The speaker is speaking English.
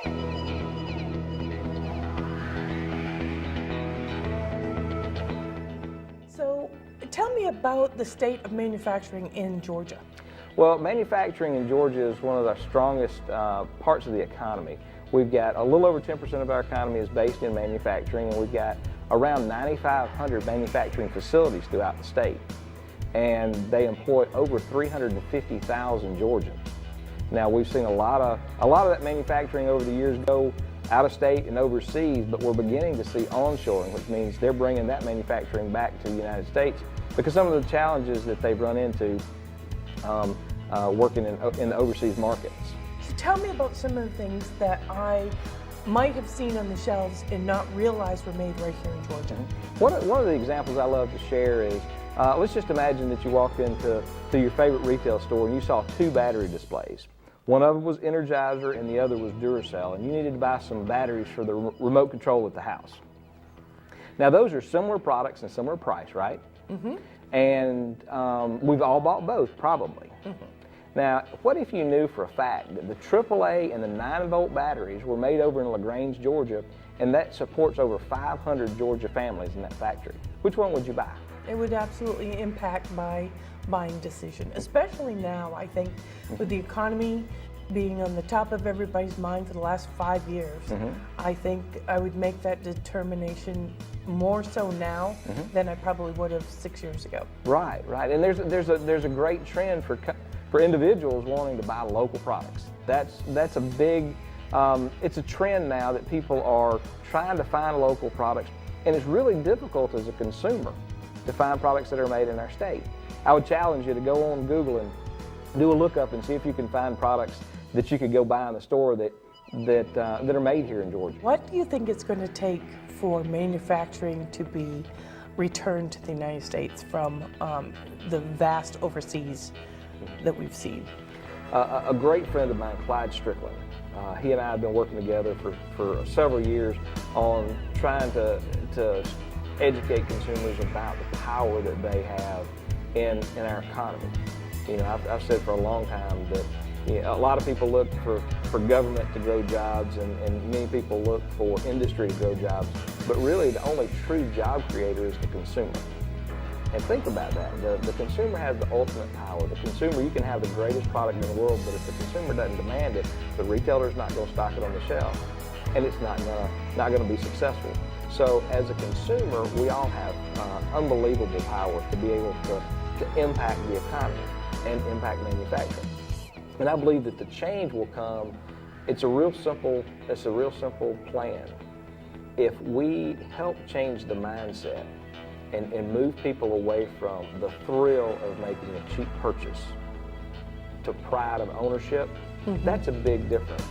So tell me about the state of manufacturing in Georgia. Well, manufacturing in Georgia is one of our strongest parts of the economy. We've got a little over 10% of our economy is based in manufacturing, and we've got around 9,500 manufacturing facilities throughout the state. And they employ over 350,000 Georgians. Now, we've seen a lot of that manufacturing over the years go out of state and overseas, but we're beginning to see onshoring, which means they're bringing that manufacturing back to the United States because some of the challenges that they've run into working in the overseas markets. So tell me about some of the things that I might have seen on the shelves and not realize were made right here in Georgia. One of the examples I love to share is, let's just imagine that you walked into your favorite retail store and you saw two battery displays. One of them was Energizer and the other was Duracell, and you needed to buy some batteries for the remote control at the house. Now those are similar products and similar price, right? Mm-hmm. And we've all bought both, probably. Mm-hmm. Now, what if you knew for a fact that the AAA and the 9-volt batteries were made over in LaGrange, Georgia, and that supports over 500 Georgia families in that factory? Which one would you buy? It would absolutely impact my buying decision, especially now, I think, with the economy being on the top of everybody's mind for the last 5 years. Mm-hmm. I think I would make that determination more so now than I probably would have 6 years ago. Right, right. And there's a great trend for individuals wanting to buy local products. That's a big, it's a trend now that people are trying to find local products, and it's really difficult as a consumer to find products that are made in our state. I would challenge you to go on Google and do a lookup and see if you can find products that you could go buy in the store that are made here in Georgia. What do you think it's going to take for manufacturing to be returned to the United States from the vast overseas that we've seen? A great friend of mine, Clyde Strickland, he and I have been working together for several years on trying to educate consumers about the power that they have in our economy. You know, I've said for a long time that a lot of people look for government to grow jobs, and many people look for industry to grow jobs, but really the only true job creator is the consumer. And think about that. The consumer has the ultimate power. The consumer, you can have the greatest product in the world, but if the consumer doesn't demand it, the retailer's not going to stock it on the shelf, and it's not going to be successful. So as a consumer, we all have unbelievable power to be able to impact the economy and impact manufacturing. And I believe that the change will come. It's a real simple plan. If we help change the mindset and move people away from the thrill of making a cheap purchase to pride of ownership, that's a big difference.